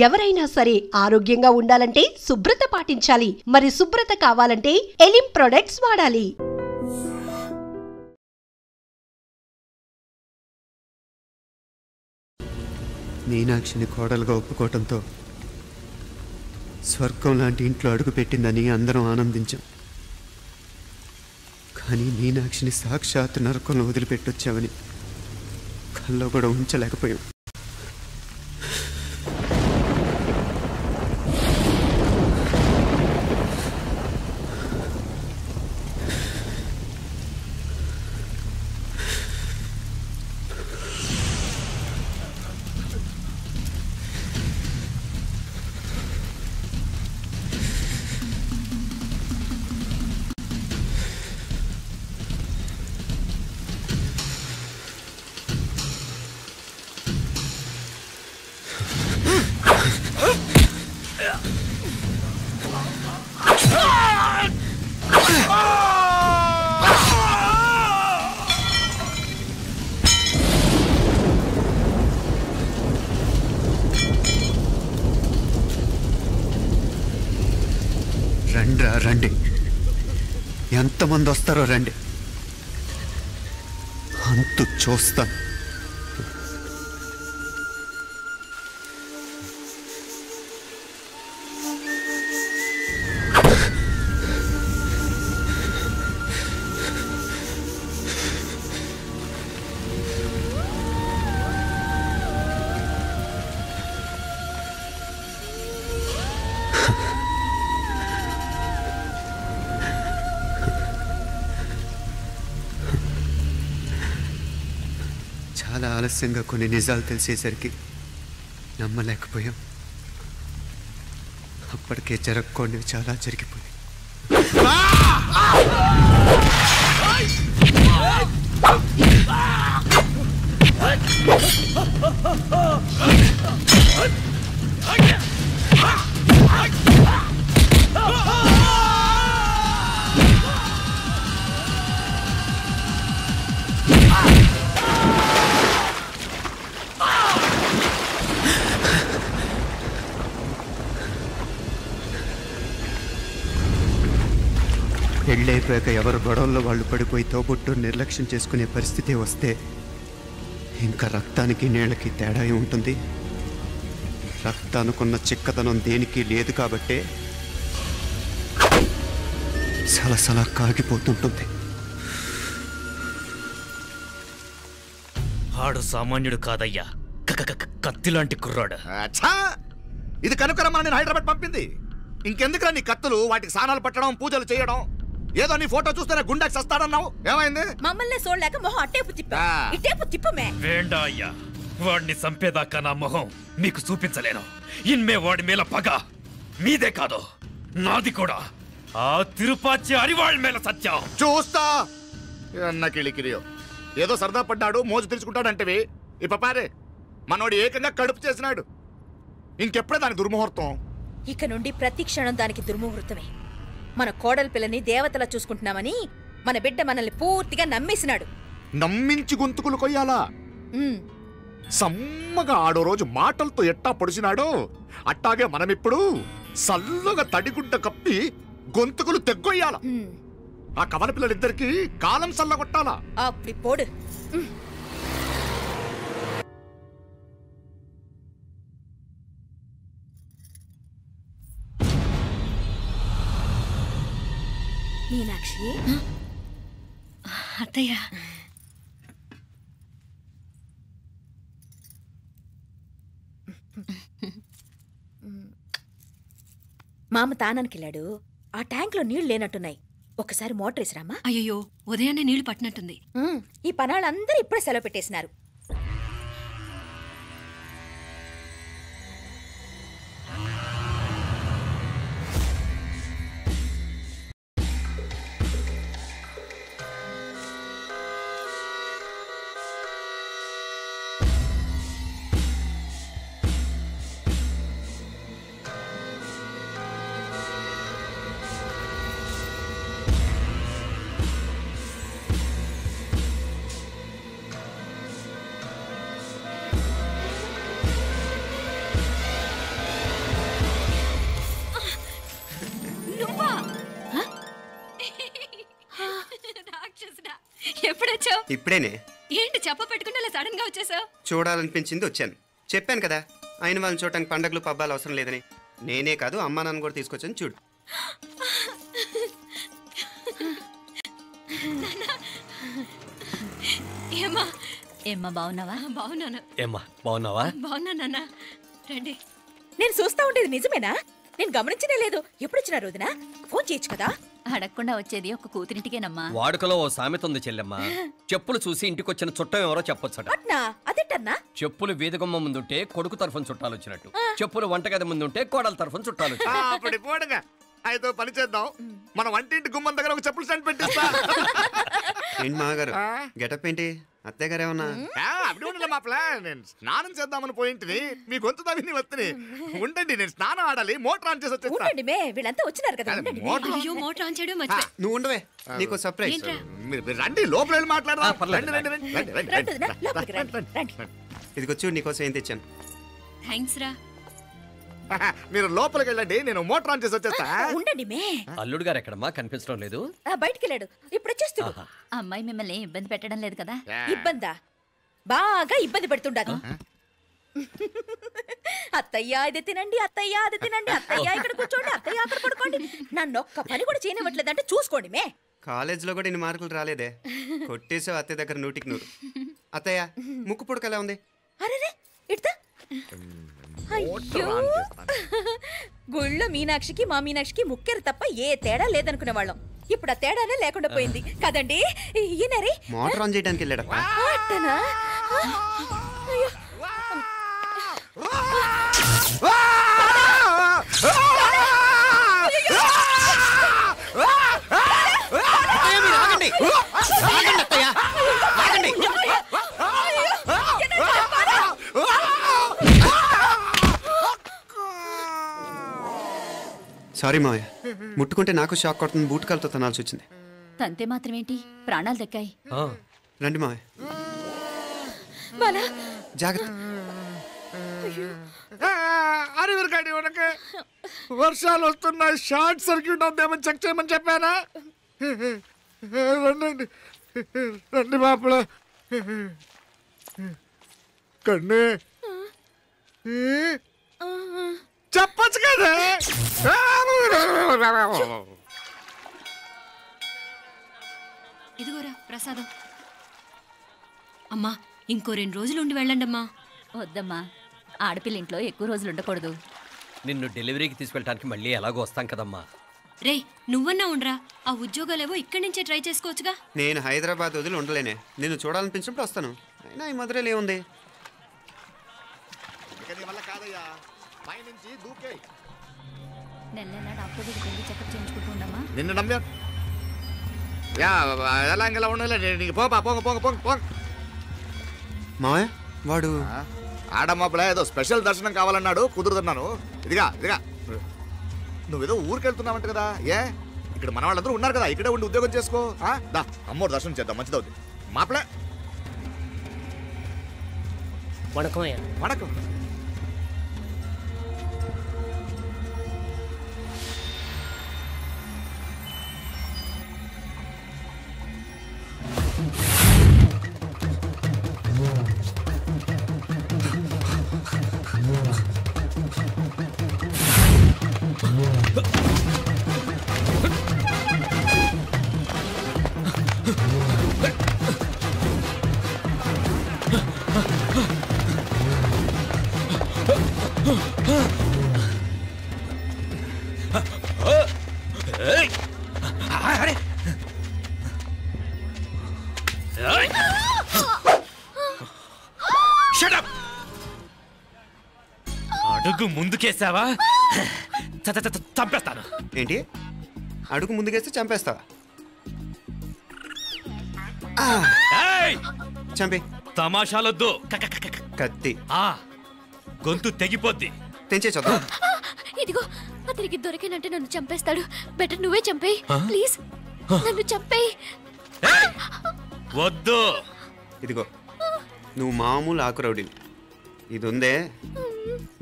ఎవరైనా సరే ఆరోగ్యంగా ఉండాలంటే శుభ్రత పాటించాలి. మరి శుభ్రత కావాలంటే ఎలిం ప్రొడక్ట్స్ వాడాలి. మీనాక్షిని కోడలుగా ఒప్పుకోవటంతో స్వర్గం లాంటి ఇంట్లో అడుగుపెట్టిందని అందరం ఆనందించాం. కానీ మీనాక్షిని సాక్షాత్ నరకంలో వదిలిపెట్టొచ్చామని కల్లో కూడా ఉంచలేకపోయాం. రండి, ఎంతమంది వస్తారో రండి, అంతు చూస్తాను. చాలా ఆలస్యంగా కొన్ని నిజాలు తెలిసేసరికి నమ్మలేకపోయాం. అప్పటికే జరగకూడనివి చాలా జరిగిపోయాయి. పెళ్ళైపోయాక ఎవరు గొడవల్లో వాళ్ళు పడిపోయి తోబుట్టు నిర్లక్ష్యం చేసుకునే పరిస్థితి వస్తే ఇంకా రక్తానికి నీళ్ళకి తేడా ఉంటుంది. రక్తానుకున్న చిక్కదనం దేనికి లేదు కాబట్టే సలసలా కాగిపోతుంటుంది. ఆడు సామాన్యుడు కాదయ్యా, కత్తిలాంటి కుర్రాడు. ఇది కనుకరమ్మా నేను హైదరాబాద్ పంపింది. ఇంకెందుకురా నీ కత్తులు, వాటికి స్నానాలు పట్టడం, పూజలు చేయడం? ఏదో నీ ఫోటో చూస్తేనే గుండెకి సస్తాడన్నావు, ఏమైంది? మమ్మల్ని చూడలేక మొహం అట్టేపు తిప్పమే. వేండా అయ్యా, వాడిని చంపేదాకా నా మొహం మీకు చూపించలేను. ఇన్మే వాడి మేల పగ మీదే కాదు, నాది కూడా. ఆ తిరుపాచి అరివాళ్ళ మేల సత్యం చూస్తా. అన్న కిళికిరియో ఏదో సరదా పడ్డాడు, మోజు తెలుసుకుంటాడంటవి. ఈ పపారే మనోడు ఏకంగా కడుపు చేసినాడు. ఇంకెప్పుడే దాని దుర్ముహూర్తం. ఇక నుండి ప్రతి క్షణం దానికి దుర్ముహూర్తమే. మన కోడలి పిల్లని దేవతలా చూసుకుంటున్నామని మన బిడ్డ మనల్ని పూర్తిగా నమ్మేసినాడు. నమ్మించి గొంతుకులు కొయ్యాలా? సమ్మగా ఆడో రోజు మాటలతో ఎట్టా పొడిచినాడో అట్టాగే మనమిప్పుడు సల్లుగా తడిగుడ్డ కప్పి గొంతుకులు తెగ్గొయ్యాల. ఆ కవల పిల్లలిద్దరికి కాలం సల్లగొట్టాలా. అప్పుడు పోడు. మీనాక్షి, అత్తయ్య, మామ తానానికి వెళ్ళాడు. ఆ ట్యాంక్ లో నీళ్లు లేనట్టున్నాయి. ఒకసారి మోటార్ వేసిరామా? అయ్యో, ఉదయాన్నే నీళ్లు పట్టినట్టుంది. ఈ పనాళ్ళందరూ ఇప్పుడే సెలవు పెట్టేసినారు. ఇప్పుడేనే. ఏంటి చెప్ప పెట్టుకుంటే సడన్ గా వచ్చేసావు? చూడాలనిపించింది వచ్చాను. చెప్పాను కదా ఆయన వాళ్ళని చూడటానికి పండగలు పబ్బాలు అవసరం లేదని. నేనే కాదు అమ్మా నాన్న కూడా తీసుకొచ్చాను చూడు. ఏమ్మా ఏమ్మా బాగున్నావా? బాగున్నాను. ఏమ్మా బాగున్నావా? బాగున్నానన్నా. రండి. నేను చూస్తా ఉండేది నిజమేనా? నేను గమనించనే లేదు. ఎప్పుడొచ్చినా రోజున ఫోన్ చేయొచ్చు కదా. అడగకుండా వచ్చేది ఒక కూతురింటికేనమ్మా. వాడుకలో ఓ సామెత ఉంది చెల్లెమ్మ. చెప్పులు చూసి ఇంటికొచ్చిన చుట్టం ఎవరో చెప్పొచ్చట. అట్నా? అదేంటన్నా? చెప్పులు వీధగుమ్మ ముందుంటే కొడుకు తరఫున చుట్టాలు వచ్చినట్టు, చెప్పులు వంటగది ముందుంటే కోడల తరఫున చుట్టాలు వచ్చినట్టు. అప్పుడు పోడుగా అయితే పని చేద్దాం. మన వంటింటి గుమ్మం దగ్గర ఒక చెప్పులు స్టాండ్ పెట్టిస్తా. ఏంటి మామగారు గెటప్ ఏంటి? అత్తయ్య గారు ఏమన్నా? అప్పుడు ఉండలే మా ప్లాన్. నేను స్నానం చేద్దామని పోయింటిని, మీ గొంతు తవ్వి వస్తుంది. ఉండండి, నేను స్నానం ఆడాలి, మోటార్ ఆన్ చేసి వచ్చేస్తా. ఉండండి మే, వీళ్ళంతా వచ్చినారు కదా. ఉండండి మే. అయ్యో మోటార్ ఆన్ చేయడం మర్చిపోయా. నువ్వు ఉండవే, నీకు సర్ప్రైజ్. ఏంట్రా? మీరు రండి, లోపల వెళ్ళి మాట్లాడదాం. పర్లేదు. రండి, రండి, రండి, రండి, రండి, రండి వదినా, రండి, లోపలికి రండి, రండి, రండి. ఇదిగో చూడు నీకోసం ఏం తెచ్చాను. థ్యాంక్స్ రా. మీరు లోపలికి వెళ్ళండి, నేను మోటార్ ఆన్ చేసి వచ్చేస్తా. ఉండండి మే. అల్లుడు గారు ఎక్కడమ్మా కనిపించడం లేదు? బయటికి వెళ్ళాడు, ఇప్పుడు వచ్చేస్తాడు. ఆహా. అమ్మాయి మిమ్మల్ని ఇబ్బంది పెట్టడం లేదు కదా? ఇబ్బందా? బాగా ఇబ్బంది పెడుతుండదు. అత్తయ్య ఇది తినండి, అత్తయ్య అది తినండి, అత్తయ్య ఇక్కడ కూర్చోండి, అత్తయ్య అక్కడ పడుకోండి. నన్ను ఒక్క పని కూడా చేయనివ్వట్లేదంటే చూసుకోండి మే. కాలేజీలో కూడా ఇన్ని మార్కులు రాలేదే. కొట్టేసావు అత్తయ్య దగ్గర 100కి 100. అత్తయ్య ముక్కు పుడక ఎలా ఉంది? అరే ఇడతా. అయ్యో, గుళ్ళో మీనాక్షికి మా మీనాక్షికి ముక్కెరు తప్ప ఏ తేడా లేదనుకునే వాళ్ళం. ఇప్పుడు ఆ తేడానే లేకుండా పోయింది కదండి. ఈయనరే మోటార్ ఆన్ చేయడానికి వెళ్ళాడప్ప. అట్టనా? అయ్యో. సారీ మావయ్య, ముట్టుకుంటే నాకు షాక్ కొడుతుంది. బూట్ కాలుతో తనాల్సి వచ్చింది. తంతే మాత్రమేంటి, ప్రాణాలు దక్కాయి. ఆ, రండి మావయ్య, బాలా, జాగ్రత్త. అరివిరకాడి ఉనకే వర్షాలు వస్తున్నాయి, షార్ట్ సర్క్యూట్ అవుతామని చెక్ చేయమని చెప్పానా? రండి రండి మాపల కన్ను చెప్పచ్చు కదా. ఇదిగోరా ప్రసాదం. అమ్మా ఇంకో 2 రోజులు ఉండి వెళ్ళండి అమ్మా. వద్దమ్మా, ఆడపిల్ల ఇంట్లో ఎక్కువ రోజులు ఉండకూడదు. నిన్ను డెలివరీకి తీసుకెళ్ళడానికి మళ్ళీ ఎలాగో వస్తాం కదమ్మా. రేయ్ నువ్వన్నా ఉండరా, ఆ ఉద్యోగాలేవో ఇక్కడి నుంచే ట్రై చేసుకోవచ్చుగా. నేను హైదరాబాద్ వదిలి ఉండలేనే. నిన్ను చూడాలనిపించినప్పుడు వస్తాను. అయినా ఈ మధురలో ఏముంది? వల్ల కాదయ్యా, పైనుంచి దూకే. నెల నెల డాక్టర్ దగ్గరికి వెళ్ళి చెకప్ చేయించుకుంటూ ఉండమ్మా. నిన్ను నమ్మా యా ఎలా ఇంకెలా ఉండాలి. నీకు పోపా పోంగ పోంగ పోంగ పోంగ. మావయ్య వాడు ఆడమ్మప్పుడ ఏదో స్పెషల్ దర్శనం కావాలన్నాడు, కుదురుతున్నాను. ఇదిగా ఇదిగా నువ్వేదో ఊరికెళ్తున్నావంట కదా. ఏ ఇక్కడ మన వాళ్ళందరూ ఉన్నారు కదా, ఇక్కడే ఉండి ఉద్యోగం చేసుకో. దా అమ్మోడు దర్శనం చేద్దాం, మంచిదవుద్ది. మాపలే వణకం. అడుగు ముందుకేసావా చంపేస్తాను. ఏంటి? అడుగు ముందుకేస్తే చంపేస్తావా? ఏయ్! చంపి. తమాషాలొద్దు. కత్తి గొంతు తెగిపోద్ది. తెంచే చూద్దాం. ఇదిగో అతనికి దొరికినంటే నన్ను చంపేస్తాడు. బెటర్ నువ్వే చంపేయి ప్లీజ్, నన్ను చంపేయి. ఏయ్! వద్దు. ఇదిగో నువ్వు మామూలు ఆకు రౌడీవి. ఇది ఉందే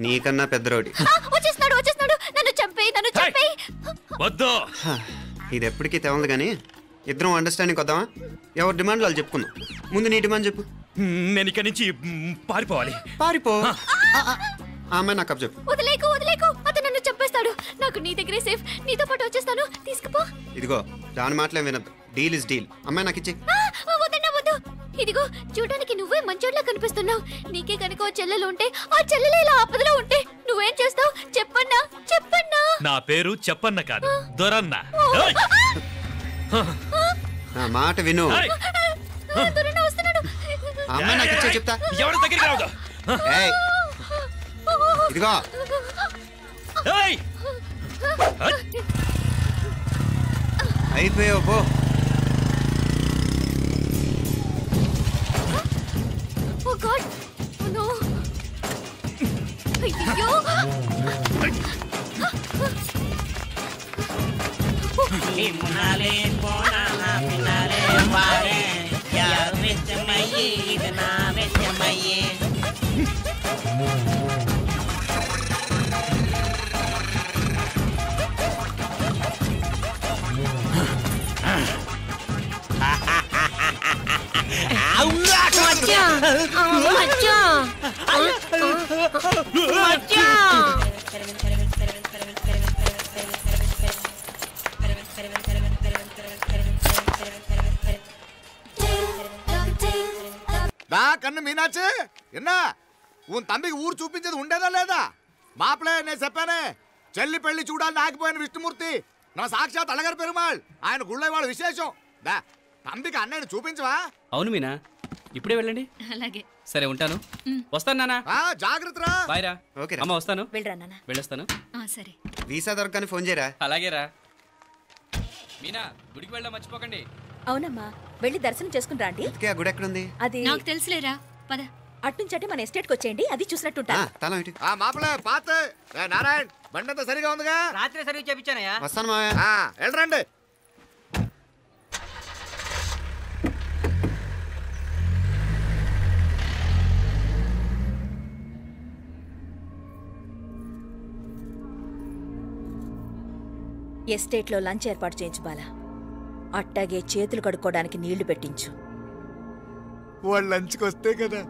నీకన్నా పెద్ద రౌడీ. వచ్చేస్తున్నాడు, నన్ను చంపేయి, నన్ను చంపేయి. వద్దు. ఇది ఎప్పటికీ తెవలదు కానీ ఇద్దరం అండర్స్టాండింగ్ వద్దామా? ఎవరి డిమాండ్ వాళ్ళు చెప్పుకుందాం. ముందు నీ డిమాండ్ చెప్పు. నేను ఇక్కడి నుంచి పారిపోవాలి. పారిపో. ఆ అమ్మాయి నాకు చెప్పు. వదిలేకు వదిలేకు, అతను నన్ను చంపేస్తాడు. నాకు నీ దగ్గరే సేఫ్, నీతో పాటు వచ్చేస్తాను. తీసుకుపో. ఇదిగో దాని మాటలే వినద్దు. Deal is deal. అమ్మాయి నాకు ఇచ్చి. వద్దన్నా వద్దు. ఇదిగో చూడడానికి నువ్వే మంచోట్లా కనిపిస్తున్నావు. నీకే కనుక ఓ చెల్లెలు ఉంటే, ఆ చెల్లెలు ఇలా ఆపదలో ఉంటే నువ్వేం చేస్తావు చెప్పన్నా? చెప్పన్నా. నా పేరు చెప్పన్న కాదు, దొరన్న. నా మాట విను. దొరన్న వస్తున్నాడు. అమ్మాయి నాకు ఇచ్చే చెప్తా. ఎవరి దగ్గరికి రావద్దు. ఇదిగో అయిపోయావు పో. Oh God! Oh no! అయ్యో! నిన్నాలే పోనాలా పినాలే వారే యార్ వెచ్చమయ్యే ఇదనా వెచ్చమయ్యే. కన్ను మీనాచి ఎన్నా ఉన్ తమ్మికి ఊరు చూపించేది ఉండేదా లేదా? మాపలే నేను చెప్పానే, చెల్లి పెళ్లి చూడాలని ఆగిపోయిన విష్ణుమూర్తి నా సాక్షాత్ అలగారి పెరుమాళ్. ఆయన గుళ్ళ వాళ్ళ విశేషం. దా తమ్మికి అన్నయ్యని చూపించవా? అవును మీనా, ఇప్పుడే వెళ్ళండి. అలాగే. సరే ఉంటాను. వస్తాను నాన్న. జాగ్రత్తరా. బాయ్ రా. ఓకే అమ్మ వస్తాను. వెళ్ళరా నాన్న. వెళ్ళొస్తాను. సరే. వీసా దొరకని ఫోన్ చేయరా? అలాగేరా. మీనా గుడికి వెళ్ళా మర్చిపోకండి. అవునమ్మా, వెళ్ళి దర్శనం చేసుకుని రండి. ఆ గుడి ఎక్కడుంది? అది నాకు తెలుసులేరా, పద. అట్నుంచంటే మన ఎస్టేట్ కి వచ్చేయండి, అది చూసినట్టుంటా. మాపలే పాత నారాయణ్ బండంతా సరిగా ఉందిగా? రాత్రి సర్వీస్ చేపించానయ్యా. వస్తాను మావయ్య. వెళ్ళరండి. ఎస్టేట్ లో లంచ్ ఏర్పాటు చేయించు బాలా. అట్టాగే చేతులు కడుక్కోవడానికి నీళ్లు పెట్టించు. వాళ్ళు లంచ్కి వస్తే కదా.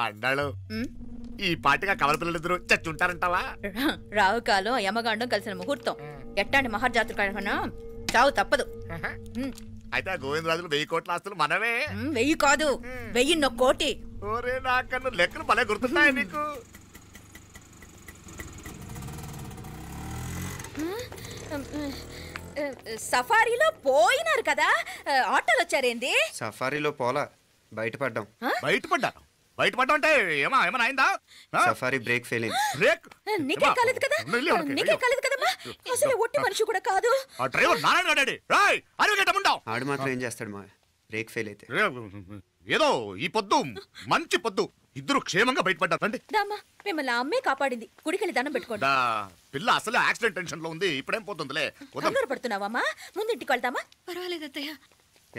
అన్నాడు ఈ పాటిగా కవల పిల్లలిద్దరు చచ్చుంటారంటావా? రావు కాలం యమగాండం కలిసిన ముహూర్తం. ఎట్టాంటి మహర్జాతృ చావు తప్పదు. అయితే ఆ గోవిందరాజులు 1000 కోట్ల ఆస్తులు మనమే. 1000 కాదు, 1001 కోటి. ఓరే నాకన్ను లెక్కలు భలే గుర్తున్నాయి నీకు. సఫారీలో పోయినారు కదా, ఆటోలు వచ్చారేంది? సఫారీలో పోలా, బయటపడ్డాం. బయటపడ్డాను? బయటపడ్డా అంటే ఏమైనా అయిందా? సఫారీ బ్రేక్ ఫెయిల్ అయింది. బ్రేక్ నీకే కాలేదు కదా? నీకే కాలేదు కదమ్మా? అసలు ఒట్టి మనిషి కూడా కాదు. ఆ డ్రైవర్ నారాయణ గాడి రాయ్ అరగటముండావు. ఆడు మాత్రం ఏం చేస్తాడు మా బ్రేక్ ఫెయిల్ అయితే? ఏదో ఈ పొద్దు మంచి పొద్దు ఇద్దరు క్షేమంగా బయటపడ్డారు. రండి. దామా మిమ్మల్ని అమ్మే కాపాడింది. గుడికెళ్ళి దండం పెట్టుకోండి. పిల్ల అసలే యాక్సిడెంట్ టెన్షన్ లో ఉంది. ఇప్పుడేం పోతుందిలే. కంగారు పడుతున్నావమ్మా? ముందు ఇంటికి వెళ్తామా? పర్వాలేదు అత్తయ్య.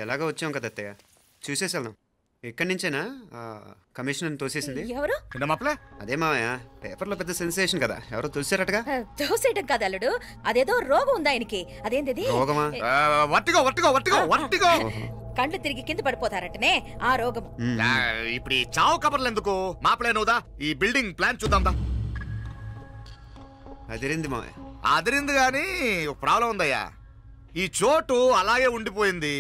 ఎలాగో వచ్చాం కదా అత్తయ్య, చూసేసి వెళ్దాం. ఎక్కడి నుంచేనా కమిషనర్ తోసేసింది? ఎవరు? అదే మావయ్య, పేపర్లో పెద్ద సెన్సేషన్ కదా, ఎవరో తోసారటగా. తోసేయటం కాదు అల్లుడు, అదేదో రోగం ఉంది ఆయనకి. అదేంటిది? రోగమా? Vertigo vertigo vertigo vertigo. కండ్లు తిరిగి కింద పడిపోతారటనే ఆ రోగం. ఇప్పుడు ఈ చావు కబర్లు ఎందుకు? మాపలే నువ్వుదా ఈ బిల్డింగ్ ప్లాన్ చూద్దాందా. అదిరింది మావయ్య. అదిరింది గానీ ఒక ప్రాబ్లం ఉందయ్యా. ఈ చోటు అలాగే ఉండిపోయింది.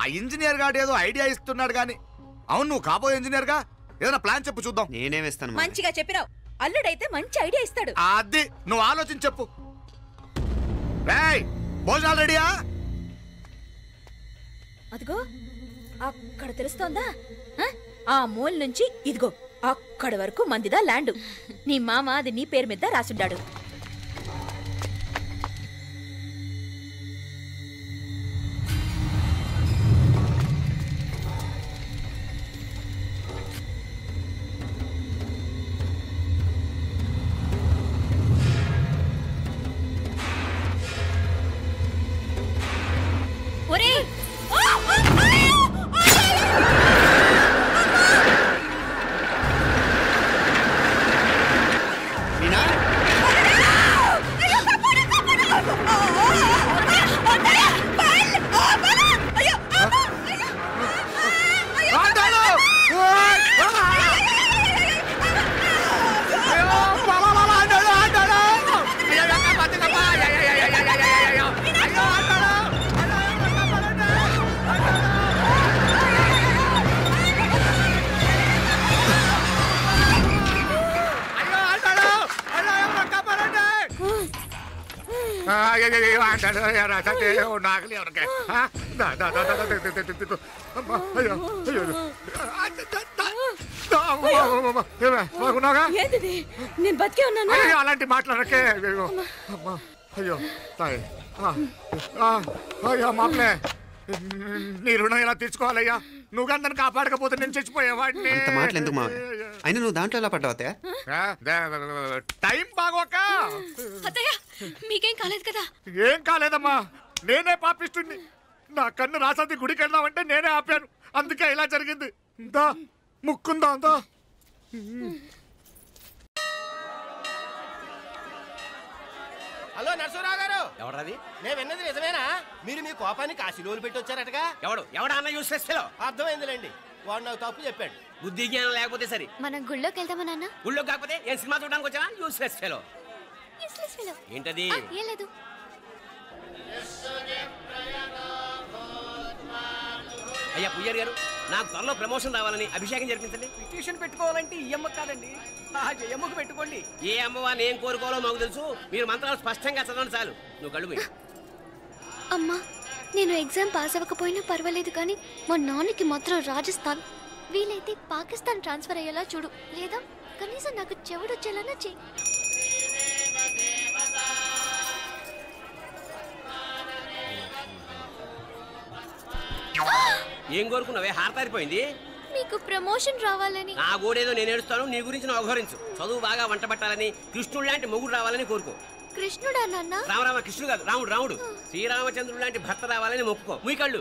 ఆ ఇంజనీర్ గాడు ఏదో ఐడియా ఇస్తున్నాడు గాని. అవును, నువ్వు కాబోయే ఇంజనీర్ గా ఏదైనా ప్లాన్ చెప్పు చూద్దాం. నేనేమిస్తాను? మంచిగా చెప్పినావు. అల్లుడైతే మంచి ఐడియా ఇస్తాడు. అది నువ్వు ఆలోచించి చెప్పు. భోజనాలు రెడీయా? అదిగో అక్కడ తెలుస్తోందా? ఆ మూల నుంచి ఇదిగో అక్కడ వరకు మందిదా ల్యాండ్. నీ మామ అది నీ పేరు మీద రాసుండాడు. నేను బతికే ఉన్నాను. అలాంటి మాట్లాడకే. అయ్యో అయ్యో మామలే, నీ రుణం ఎలా తీర్చుకోవాలయ్యా? నువ్వు అందరిని కాపాడకపోతే నేను చచ్చిపోయేవాడిని. అంత మాటలు ఎందుకు మావయ్య? అయినా నువ్వు దాంట్లో ఎలా పడ్డావు అత్తయ్య? టైం బాగోక. అత్తయ్య మీకేం కాలేదు కదా? ఏం కాలేదమ్మా, నేనే పాపిస్తుంది. నా కన్ను రాసాది గుడికి వెళ్దామంటే నేనే ఆపాను. అందుకే ఇలా జరిగింది. దా ముక్కుందా అంతా. హలో నరసరావు గారు. ఎవరది? నేను విన్నది నిజమేనా? మీరు మీ కోపానికి కాశీలోలు పెట్టి వచ్చారటగా? ఎవడన్నా యూస్ చేస్తా? అర్థమైందిలేండి, వాడు నాకు తప్పు చెప్పాడు. బుద్ధి జ్ఞానం లేకపోతే సరే. మనం గుళ్ళోకి వెళ్దామా నాన్న? గుళ్ళో కాకపోతే ఏం సినిమా చూడడానికి వచ్చావా? Useless fellow. ఏంటది? ఏం లేదు. అయ్యా పుయ్యర్ గారు, నాకు త్వరలో ప్రమోషన్ రావాలని అభిషేకం జరిపించండి. పిటిషన్ పెట్టుకోవాలంటే ఈ అమ్మ కాదండి, ఆ జయమ్మకు పెట్టుకోండి. ఏ అమ్మవా నేను కోరుకోవాలో మాకు తెలుసు. మీరు మంత్రాలు స్పష్టంగా చదవండి చాలు. నువ్వు కళ్ళు పోయి. అమ్మా, నేను ఎగ్జామ్ పాస్ అవ్వకపోయినా పర్వాలేదు, కానీ మా నాన్నకి మాత్రం రాజస్థాన్, వీలైతే పాకిస్తాన్ ట్రాన్స్ఫర్ అయ్యేలా చూడు. లేదా కనీసం నాకు చెవుడొచ్చేలానా చెయ్యి. ఏం కోరుకున్నావే? హారతారిపోయింది. మీకు ప్రమోషన్ రావాలని. నా గోడేదో నేను ఏడుస్తాను, నీ గురించి నువ్వు అవహరించు. చదువు బాగా వంట పట్టాలని, కృష్ణుడు లాంటి మొగుడు రావాలని కోరుకో. కృష్ణుడా నాన్న? రామరామ కృష్ణుడు కాదు, రాముడు. రాముడు శ్రీరామచంద్రుడు లాంటి భర్త రావాలని మొక్కుకో. మీ కళ్ళు.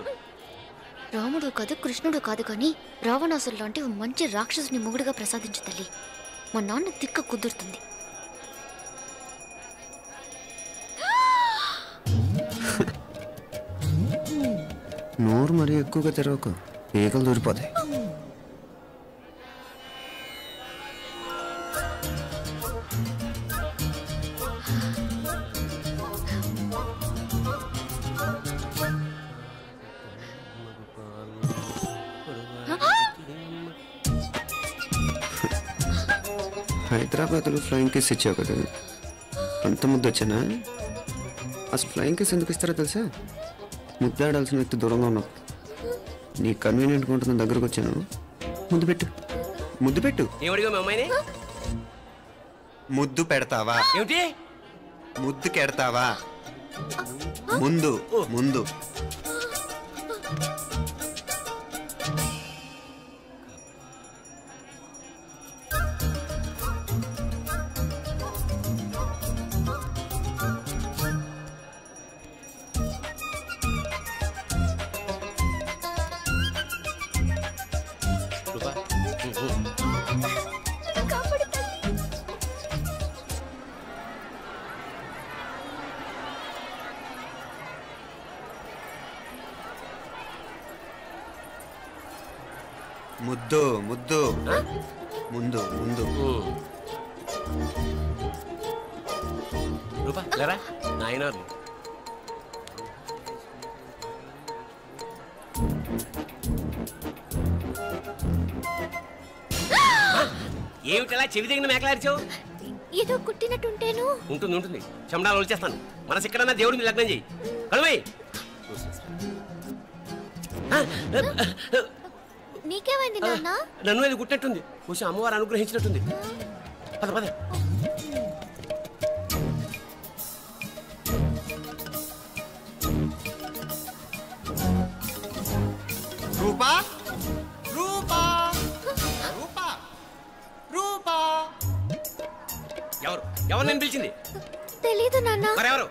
రాముడు కాదు, కృష్ణుడు కాదు, కానీ రావణాసురు లాంటి మంచి రాక్షసుని మొగుడుగా ప్రసాదించు తల్లి. మా నాన్న తిక్క కుదురుతుంది. నోరు మరీ ఎక్కువగా తెరవకు, ఈగలు దూరిపోతాయి. హైదరాబాద్లో ఫ్లయింగ్ కేస్ ఇచ్చావు కదా, అంత ముద్దు వచ్చానా? అసలు ఫ్లయింగ్ కేస్ ఎందుకు ఇస్తారో తెలుసా? ముద్దాడాల్సిన వ్యక్తి దూరంగా ఉన్నావు. నీ కన్వీనియంట్గా ఉంటుంది దగ్గరకు వచ్చాను, ముందు పెట్టు. ముద్దు పెట్టు. ఏమడిగా మీ అమ్మాయిని? ముద్దు పెడతావా? ఏమిటి? ముద్దు కెడతావా? ముందు ముందు. ముద్దు ముద్దు ముందు ముందు. రూపా లేరా నాయన. ఏమిటలా చెవి దగ్గర మేకలారిచావు? ఏదో కుట్టినట్టుంటేను. ఉంటుంది ఉంటుంది, చెమడాలు వచ్చేస్తాను. మనసు ఎక్కడన్నా దేవుడిని లగ్నం చేయి. కలువై. నీకేమైంది నాన్న? నన్ను అది గుట్టినట్టుంది, కొంచెం అమ్మవారు అనుగ్రహించినట్టుంది. పద పద. రూపా రూపా రూపా రూపా. ఎవరు ఎవరు నేను పిలిచింది? తెలీదు నాన్న. మరెవరు?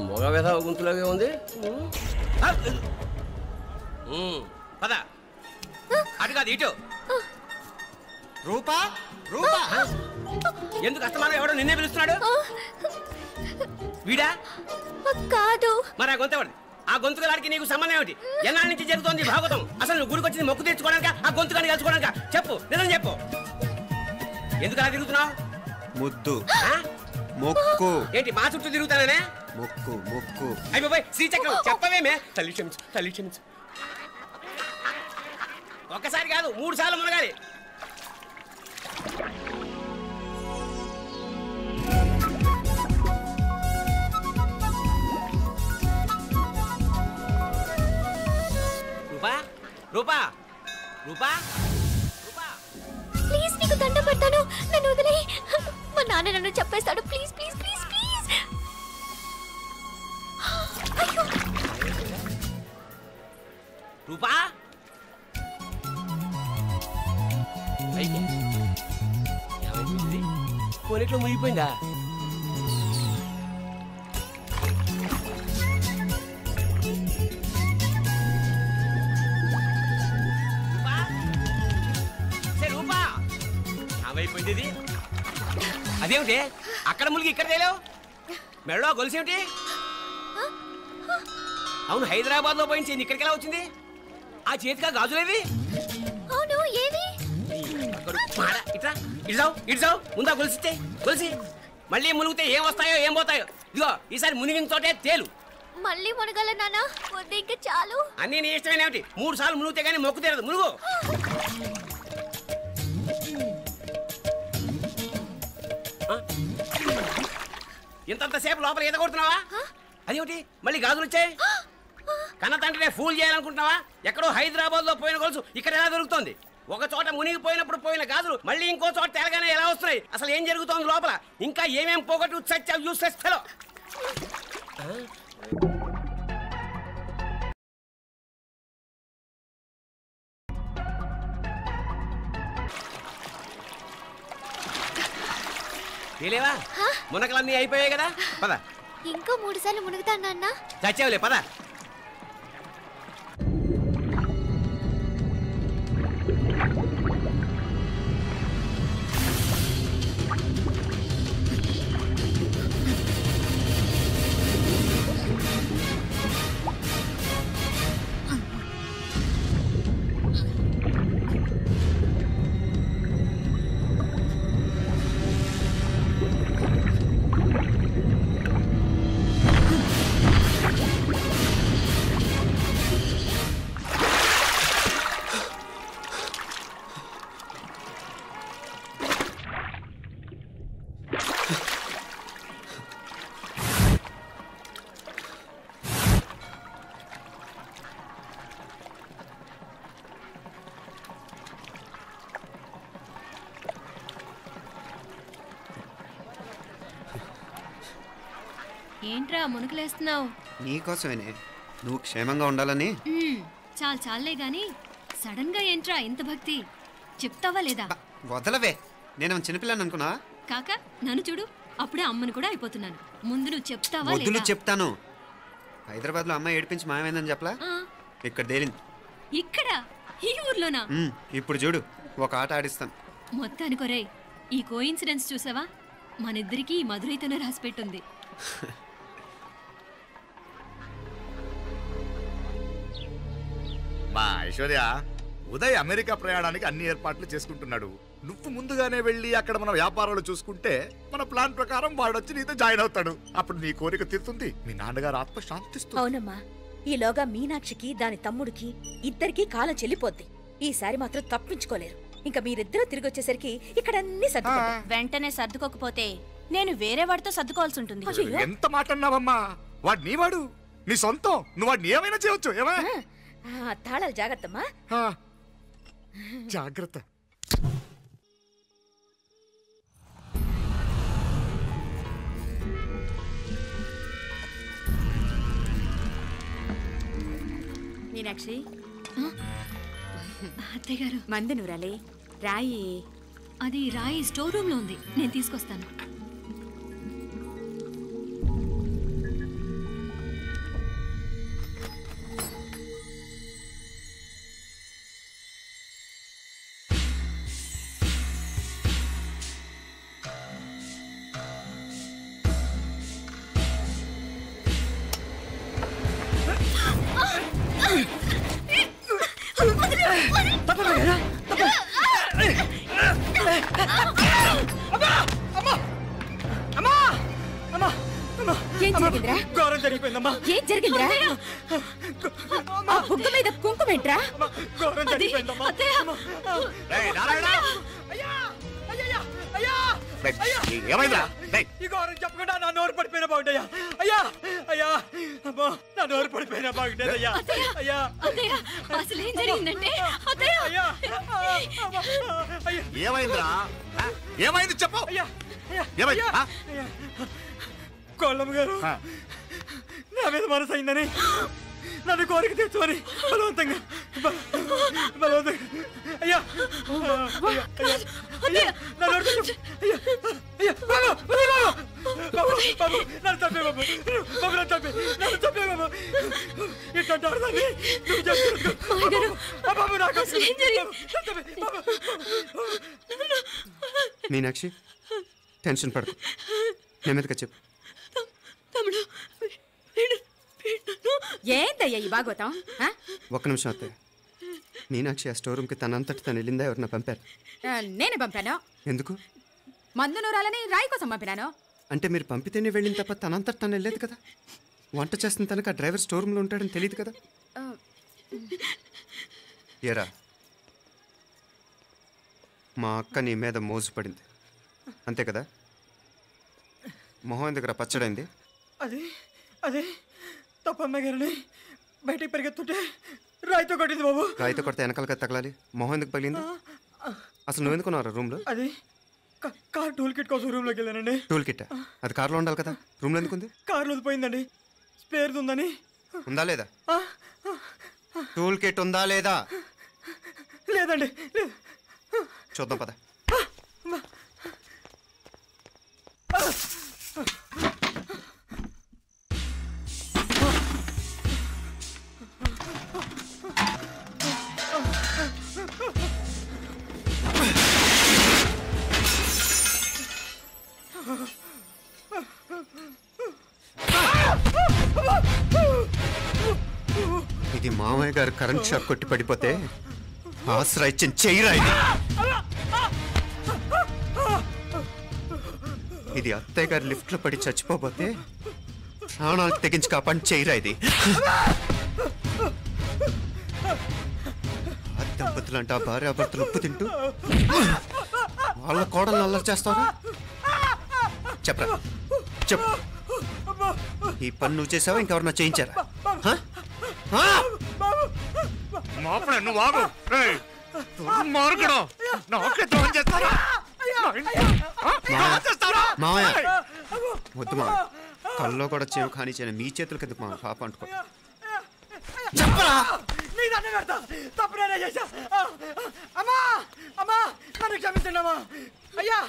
మొగ వేధ గుంతులాగే ఉంది. పద. అటు కాదు ఇటు. రూపా రూపా. ఎందుకు అస్తమానం ఎవడో నిన్నే పిలుస్తున్నాడు? వీడా కాదు. మరి ఆ గొంతు ఎవరిది? ఆ గొంతుగాడికి నీకు సంబంధం ఏమిటి? ఎన్నాళ్ళ నుంచి జరుగుతోంది భాగవతం? అసలు నువ్వు గుడికి వచ్చింది మొక్కు తెచ్చుకోవడానిక, ఆ గొంతుగాని కలుసుకోవడానిక? చెప్పు, నిజం చెప్పు. ఎందుకు అలా తిరుగుతున్నావు? ముద్దు మొక్కు. ఏంటి మా చుట్టూ తిరుగుతానే? మొక్కు మొక్కు. అయిపోయి శ్రీచక్రం చెప్పవేమే. తల్లి క్షమించు, తల్లి క్షమించు. ఒక్కసారి కాదు 3 సార్లు మునగాలి. రూపా రూపా రూపా రూపా, ప్లీజ్ నీకు దండ పెడతాను, నన్ను వదిలే. మా నాన్న నన్ను చెప్పేస్తాడు. Please please please please. Rupa కొనిట్లో మునిగిపోయిందా? రూపా ఏమైపోయింది ఇది? అదేమిటి అక్కడ మునిగి ఇక్కడ తేలేవు? మెడలో గొలుసేమిటి? అవును, హైదరాబాద్ లో పోయించింది, ఇక్కడికి ఎలా వచ్చింది? ఆ చేతిగా గాజులేవి? అవును, ఏవి? ఇట్రా ఇడ్సావు ఇడ్సావు. ముందా గొలిసితే గొలిసి మళ్ళీ మునిగితే ఏం వస్తాయో ఏం పోతాయో. ఇదిగో ఈసారి మునిగిన చోటే తేలు. మళ్ళీ మునగల నాన్న, వద్దు ఇంకా చాలు. అన్నీ నీ ఇష్టమేనేమిటి? 3 సార్లు మునిగితే కానీ మొక్కు తీరదు. మునుగు. ఇంతంతసేపు లోపల ఈత కొడుతున్నావా? అదేమిటి మళ్ళీ గాజులు వచ్చాయి? కన్న తండ్రినే ఫూల్ చేయాలనుకుంటున్నావా? ఎక్కడో హైదరాబాద్ లో పోయిన గొలుసు ఇక్కడ ఎలా దొరుకుతుంది? ఒక చోట మునిగిపోయినప్పుడు పోయిన గాజులు మళ్ళీ ఇంకో చోట తేలగానే ఎలా వస్తున్నాయి? అసలు ఏం జరుగుతోంది లోపల? ఇంకా ఏమేం పోగొట్టు చచ్చావు యూస్లెస్ ఫెలో. తెలియవా? మునకలన్నీ అయిపోయాయి కదా, పద. ఇంకో 3 సార్లు మునుగుతాను నాన్న. చచ్చావులే, పద. ఏంట్రా మునుకులేస్తున్నావు? నీకోసమేనే, నువ్వు క్షేమంగా ఉండాలని. చాలే గాని సడన్ గా ఏంట్రా ఇంత భక్తి? చెప్తావా లేదా? వదలవే, నేను చిన్నపిల్లని అనుకున్నా. కాక నన్ను చూడు, అప్పుడే అమ్మను కూడా అయిపోతున్నాను. ముందు నువ్వు చెప్తావా వద్దులు లేదా? చెప్తాను. హైదరాబాద్ లో అమ్మాయి ఏడిపించి మాయమైందని చెప్పలా, ఇక్కడ తేలింది. ఇక్కడ ఈ ఊర్లోనా? ఇప్పుడు చూడు, ఒక ఆట ఆడిస్తాను. మొత్తానికి ఒరేయ్, ఈ కోయిన్సిడెన్స్ చూసావా? మనిద్దరికి ఈ మధురైతోనే రాసిపెట్టుంది. మా ఐశ్వర్య, ఉదయ్ అమెరికా ప్రయాణానికి అన్ని ఏర్పాట్లు చేసుకుంటున్నాడు. నువ్వు ముందుగానే వెళ్ళి అక్కడ మన వ్యాపారాలు చూసుకుంటే మన ప్లాన్ ప్రకారం వాడొచ్చి నీతో జాయిన్ అవుతాడు. అప్పుడు నీ కోరిక తీరుతుంది, మీ నాన్నగారు ఆత్మ శాంతిస్తుంది. అవునమ్మా, ఈలోగా మీనాక్షికి దాని తమ్ముడికి ఇద్దరికి కాలం చెల్లిపోద్ది. ఈసారి మాత్రం తప్పించుకోలేరు. ఇంకా మీరిద్దరూ తిరిగి వచ్చేసరికి ఇక్కడ అన్ని సర్దుకుంటాయి. వెంటనే సర్దుకోకపోతే నేను వేరే వాడితో సర్దుకోవాల్సి ఉంటుంది. ఎంత మాట అన్నావమ్మా, వాడు నీ వాడు, నీ సొంతం. నువ్వు వాడిని ఏమైనా చేయొచ్చు. ఏమా తాళాలు జాగ్రత్తమ్మా. జాగ్రత్త. మీనాక్షి, అత్తయ్య గారు, మందు నూరాలే. రాయి అది రాయి స్టోర్ రూమ్ లో ఉంది, నేను తీసుకొస్తాను. ఘోరం జరిగిపోయిందమ్మా. ఏం జరిగిందిరా? బుగ్గ మీద కుంకుమేంట్రా? ఘోరం జరిగిపోయిందమ్మా. ఈ ఘోరం చెప్పకుండా నా నోరు పడిపోయిన బాగుంటాయా? అయ్యా అయ్యా, అమ్మా, నా నోరు పడిపోయిన బాగుంటేదయ్యా. అయ్యా అసలు ఏం జరిగిందంటే ఏమైందిరా? ఏమైంది చెప్పు. కోళ్ళమ్మ గారు నా మీద మనసు అయిందని, నన్ను కోరిక తెచ్చుకొని బలవంతంగా అయ్యా నన్ను చంపే బాబు, నన్ను చంపే బాబు. ఇట్లాంటి ఆడదాన్ని బాబు నాకు మీనాక్షి, టెన్షన్ పడకు, నెమ్మదిగా చెప్పు. ఏంటయ్యా ఈ భాగవతం? ఒక్క నిమిషం అత్తయ్య. మీనాక్షి ఆ స్టోర్ రూమ్కి తనంతటి తను వెళ్ళిందా, ఎవరన్నా పంపారు? నేనే పంపాను. ఎందుకు? మందు నూరాలని రాయి కోసం పంపినాను. అంటే మీరు పంపితేనే వెళ్ళిన తప్ప తనంతటి తను వెళ్ళలేదు కదా. వంట చేస్తున్న తనకు ఆ డ్రైవర్ స్టోర్ రూమ్లో ఉంటాడని తెలియదు కదా. ఏరా, మా అక్క నీ మీద మోజుపడింది అంతే కదా. మొహం ఎందుకు పచ్చడైంది? అదే తప్పమ్మ గారిని బయటికి పరిగెత్తుంటే రాయితో కొట్టింది బాబు. రాయితో కొడితే వెనకాలగా తగలాలి, మొహం ఎందుకు పగిలింది? అసలు నువ్వు ఎందుకున్నారా రూమ్లో? అది కార్ టూల్ కిట్ కోసం రూమ్లోకి వెళ్ళానండి. టూల్ కిట్ అది కార్లో ఉండాలి కదా, రూమ్లో ఎందుకుంది? కార్లో పోయిందండి, స్పేర్ ఉందని. ఉందా లేదా? టూల్ కిట్ ఉందా లేదా? లేదండి. చూద్దాం పద. ఇది మామయ్య గారు కరెంట్ షాక్ కొట్టి పడిపోతే ఆసరా ఇచ్చిన చెయ్యిరా ఇది అత్తయ్య గారు లిఫ్ట్ లో పడి చచ్చిపోతే ప్రాణాలకు తెగించి కాపాడి చెయ్యిరా ఇది. ఆ దంపతులంట భార్యాభర్తలు ఉప్పు తింటూ వాళ్ళ కోడలు అల్లరి చేస్తారా? చెప్పరా, చెప్పు. ఈ పని నువ్వు చేసావా, ఇంకెవరన్నా చేయించారా? మామయ్య వద్దు మామయ్య, కల్లో కూడా చేవు కానిచ్చిన మీ చేతుల కింద మా పాప అంటుకో. చెప్పరా నీ దండ పెడతా, తప్పు నేనే చేశా. అమ్మా అమ్మా నన్ను క్షమించండి అమ్మా. అయ్యా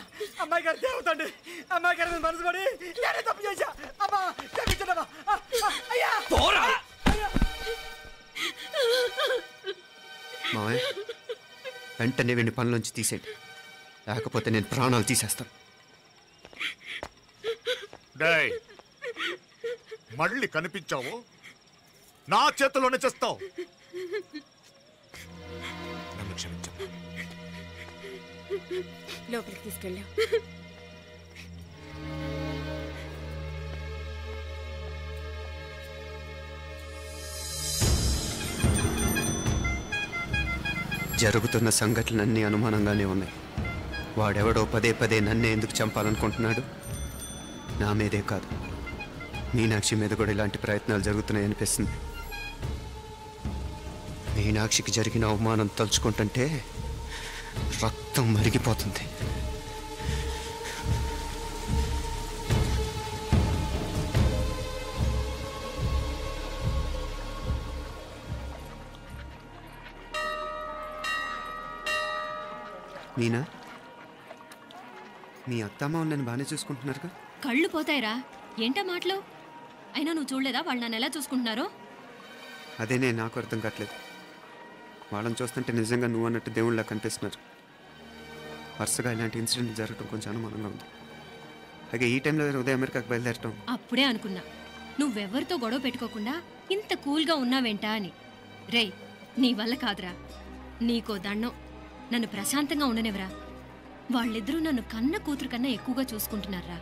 అమ్మాయి గారు దేవతండి, అమ్మాయి గారి మనసు పడి నేనే తప్పు చేశా. అమ్మా క్షమించండి అమ్మా. అయ్యా మావయ్య వెంటనే వీడిని పనిలోంచి తీసేయండి, లేకపోతే నేను ప్రాణాలు తీసేస్తాను. మళ్ళీ కనిపించావు నా చేతిలోనే చేస్తావు. నన్ను క్షమించు. లోపలికి తీసుకెళ్ళావు. జరుగుతున్న సంఘటనలన్నీ అనుమానంగానే ఉన్నాయి. వాడెవడో పదే పదే నన్నే ఎందుకు చంపాలనుకుంటున్నాడు? నా మీదే కాదు, మీనాక్షి మీద కూడా ఇలాంటి ప్రయత్నాలు జరుగుతున్నాయనిపిస్తుంది. మీనాక్షికి జరిగిన అవమానం తలుచుకుంటుంటే రక్తం మరిగిపోతుంది. మీనా, మీ అత్తమ్మ నన్ను బాగానే చూసుకుంటున్నారుగా? కళ్ళు పోతాయిరా, ఏంటా మాటలు? అయినా నువ్వు చూడలేదా వాళ్ళు నన్ను ఎలా చూసుకుంటున్నారో? అదేనే నాకు అర్థం కావట్లేదు. వాళ్ళని చూస్తుంటే నిజంగా నువ్వు అన్నట్టు దేవుళ్ళ కనిపిస్తున్నారు. వరుసగా ఇలాంటి ఇన్సిడెంట్ జరగడం కొంచెం అనుమానంగా ఉంది. అలాగే ఈ టైంలో ఉదయం అమెరికాకు బయలుదేరటం. అప్పుడే అనుకున్నా నువ్వెవరితో గొడవ పెట్టుకోకుండా ఇంత కూల్గా ఉన్నావేంటా అని. రేయ్, నీ వల్ల కాదురా, నీకో దండం, నన్ను ప్రశాంతంగా ఉండనివరా. వాళ్ళిద్దరూ నన్ను కన్న కూతురు కన్నా ఎక్కువగా చూసుకుంటున్నారా.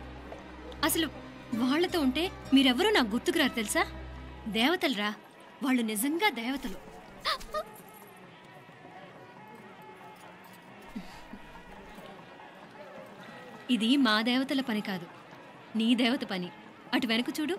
అసలు వాళ్లతో ఉంటే మీరెవరూ నాకు గుర్తుకురారు తెలుసా? దేవతలురా, వాళ్ళు నిజంగా దేవతలు. ఇది మా దేవతల పని కాదు, నీ దేవత పని. అటు వెనక చూడు.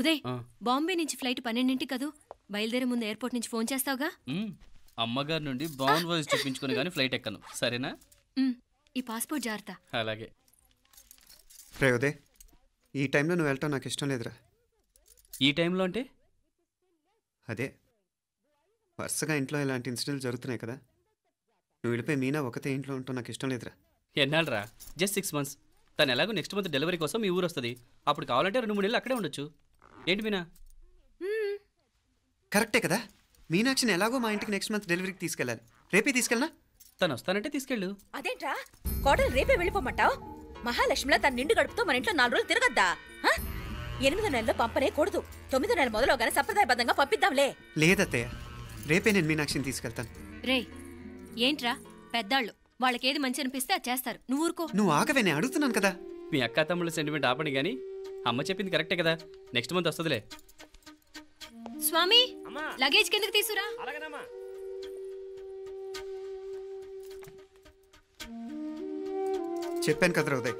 ఉదయ్, బాంబే నుంచి ఫ్లైట్ 12ంటికి కదూ. బయలుదేరే ముందు ఎయిర్పోర్ట్ నుంచి ఫోన్ చేస్తావుగా? అమ్మగారి నుండి బాండ్ వాయిస్ చూపించుకుని కానీ ఫ్లైట్ ఎక్కను, సరేనా? ఈ పాస్పోర్ట్ జాగ్రత్త. అలాగే. రే ఉదయ్, ఈ టైంలో నువ్వు వెళ్ళటం నాకు ఇష్టం లేదురా. ఈ టైంలో అంటే? అదే వరుసగా ఇంట్లో ఇలాంటి ఇన్సిడెంట్లు జరుగుతున్నాయి కదా, నువ్వు వెళ్ళిపోయి మీనా ఒకతే ఇంట్లో ఉంటావు నాకు ఇష్టం లేదురా. ఎన్నాళ్ళరా? Just 6 months. తను ఎలాగో నెక్స్ట్ మంత్ డెలివరీ కోసం మీ ఊరు వస్తుంది. అప్పుడు కావాలంటే 2-3 నెలలు అక్కడే ఉండొచ్చు. ఏంటి మీనా? కరెక్టే కదా, మీనాక్షిని ఎలాగో మా ఇంటికి నెక్స్ట్ మంత్ డెలివరీకి తీసుకెళ్ళాలి. రేపే తీసుకెళ్ళనా? తను వస్తానంటే తీసుకెళ్ళు. అదేంట్రా కోడలు రేపే వెళ్ళిపోమంటావు? మహాలక్ష్మిలా తన నిండు గడుపుతో మన ఇంట్లో 4 రోజులు తిరగద్దా? 8వ నెలలో పంపనే కూడదు. 9వ నెల మొదలుగానే సంప్రదాయబద్ధంగా పంపిద్దాంలే. లేదత్తయ్య, రేపే నేను మీనాక్షిని తీసుకెళ్తాను. రే, ఏంట్రా పెద్దాళ్ళు, వాళ్ళకేది మంచి అనిపిస్తే అది చేస్తారు. నువ్వు ఊరుకో. నువ్వు ఆగవే, నేను అడుగుతున్నాను కదా. మీ అక్క తమ్ముళ్ళ సెంటిమెంట్ ఆపండి కానీ అమ్మ చెప్పింది కరెక్టే కదా, నెక్స్ట్ మంత్ వస్తుందిలే. స్వామి, లగేజ్ కిందకి తీసురా. చెప్పాను కదరా ఉదయ్,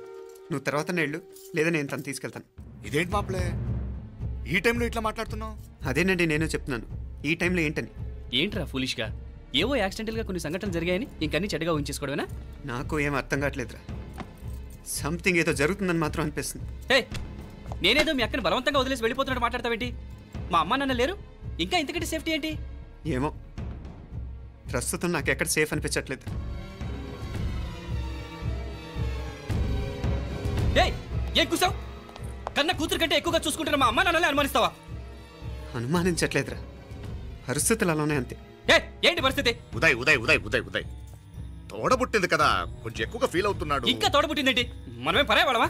నువ్వు తర్వాత నేళ్ళు లేదా నేను తను తీసుకెళ్తాను. ఇదేంటి మాప్లే ఈ టైంలో ఇట్లా మాట్లాడుతున్నావు? అదేనండి నేను చెప్తున్నాను, ఈ టైంలో ఏంటని. ఏంట్రా ఫూలిష్గా? ఏవో యాక్సిడెంటల్గా కొన్ని సంఘటనలు జరిగాయని ఇంకన్నీ చెడ్డగా ఉంచేసుకోవడమేనా? నాకు ఏం అర్థం కావట్లేదురా, సంథింగ్ ఏదో జరుగుతుందని మాత్రం అనిపిస్తుంది. హే, నేనేదో మీ అక్కని బలవంతంగా వదిలేసి వెళ్ళిపోతున్నట్టు మాట్లాడతావేంటి? మా అమ్మ నాన్న లేరు, ఇంకా ఇంతకంటే సేఫ్టీ ఏంటి? ఏమో, ప్రస్తుతం నాకు ఎక్కడ సేఫ్ అనిపించట్లేదు. ఏం కూసావు? కన్న కూతురు కంటే ఎక్కువగా చూసుకుంటున్న మా అమ్మ నాన్నలే అనుమానిస్తావా? అనుమానించట్లేదురా, పరిస్థితులు అలానే అంతే. ఏంటి పరిస్థితి? ఉదయ్ ఉదయ్ ఉదయ్ ఉదయ్ ఉదయ్ తోడబుట్టింది కదా, కొంచెం ఎక్కువగా ఫీల్ అవుతున్నాడు. ఇంకా తోడబుట్టిందేంటి? మనమే పరాయవాడవా?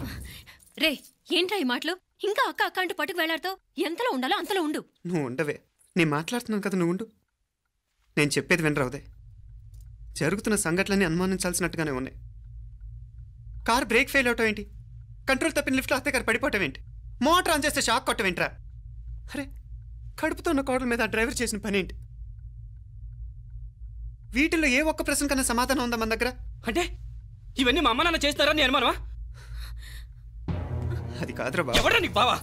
రే, ఏంట్రా ఈ మాటలు? ఇంకా అక్క అక్క అంటూ పట్టుకు వెళ్లాడుతో ఎంతలో ఉండాలో అంతలో ఉండు. నువ్వు ఉండవే, నేను మాట్లాడుతున్నాను కదా, నువ్వు ఉండు. నేను చెప్పేది వినరా ఉదయ్, జరుగుతున్న సంఘటనలన్నీ అనుమానించాల్సినట్టుగానే ఉన్నాయి. కారు బ్రేక్ ఫెయిల్ అవటం ఏంటి, కంట్రోల్ తప్పిన లిఫ్ట్లో అత్తే గారు పడిపోవటం ఏంటి, మోటార్ ఆన్ చేస్తే షాక్ కొట్టం ఏంట్రా? అరే, కడుపుతో ఉన్న కోడల మీద ఆ డ్రైవర్ చేసిన పని ఏంటి? వీటిల్లో ఏ ఒక్క ప్రశ్న కన్నా సమాధానం ఉందా మన దగ్గర? అంటే ఇవన్నీ మా అమ్మ నాన్న చేస్తారని అనుమానమా? అది కాదురా బాబు. ఎవరా నీకు బావా?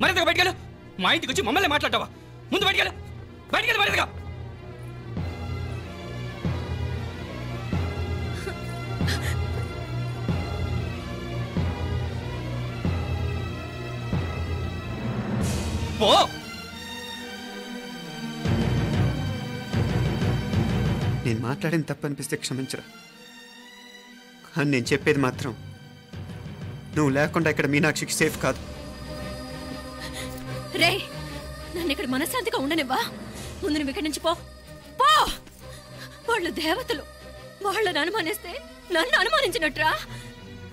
మరింతగా బయటకెళ్ళు. మా ఇంటికి వచ్చి మమ్మల్ని మాట్లాడతావా? ముందు బయటకెళ్ళు, బయటకెళ్ళు మరింతగా. పో. నేను మాట్లాడిన తప్పు అనిపిస్తే క్షమించరా, కానీ నేను చెప్పేది మాత్రం నువ్వు లేకుండా ఇక్కడ మీనాక్షికి సేఫ్ కాదు. రే, నన్ను ఇక్కడ మనశ్శాంతిగా ఉండనివ్వా. ముందు నువ్వు ఇక్కడి నుంచి పో. పో. వాళ్ళు దేవతలు, వాళ్ళని అనుమానిస్తే నన్ను అనుమానించినట్రా.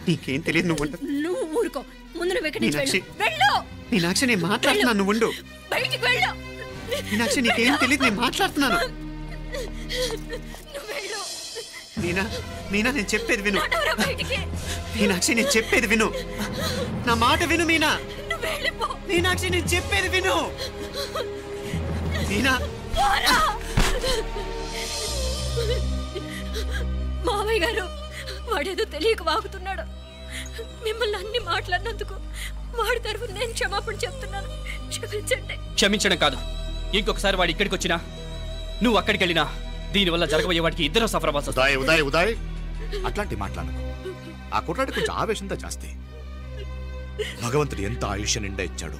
నీకేం తెలియదు, నువ్వు ఉండు. నువ్వు ఊరుకో. ముందు నువ్వు ఇక్కడి నుంచి మీనాక్షి, వెళ్ళు. మీనాక్షి నేను మాట్లాడుతున్నాను, నువ్వు ఉండు. బయటికి వెళ్ళు. మీనాక్షి నీకేం తెలియదు, నేను మాట్లాడుతున్నాను. నువ్వు వెళ్ళు. మీనా, మీనా నేను చెప్పేది విను. నడవరా బయటికి. మీనాక్షి నేను చెప్పేది విను, నా మాట విను. మీనా, నువ్వు వెళ్ళిపో. మీనాక్షి నేను చెప్పేది విను. మీనా, పోరా. మావయ్య గారు, వాడేదో తెలియక వాగుతున్నాడు. మిమ్మల్ని అన్ని మాట్లాడినందుకు వాడి తరఫున నేను క్షమాపణ చెప్తున్నాను. క్షమించండి. క్షమించడం కాదు, ఇంకొకసారి వాడు ఇక్కడికి వచ్చినా నువ్వు అక్కడికి వెళ్ళినా దీనివల్ల జరగబోయే వాడికి ఇద్దరు సఫర్ అవ్వాల్సి వస్తుంది. ఉదయ్ ఉదయ్ అట్లాంటి మాట్లాడకు. ఆ కుట్రాడి కొంచెం ఆవేశంతో జాస్తి. భగవంతుడు ఎంత ఆయుష్ నిండా ఇచ్చాడు.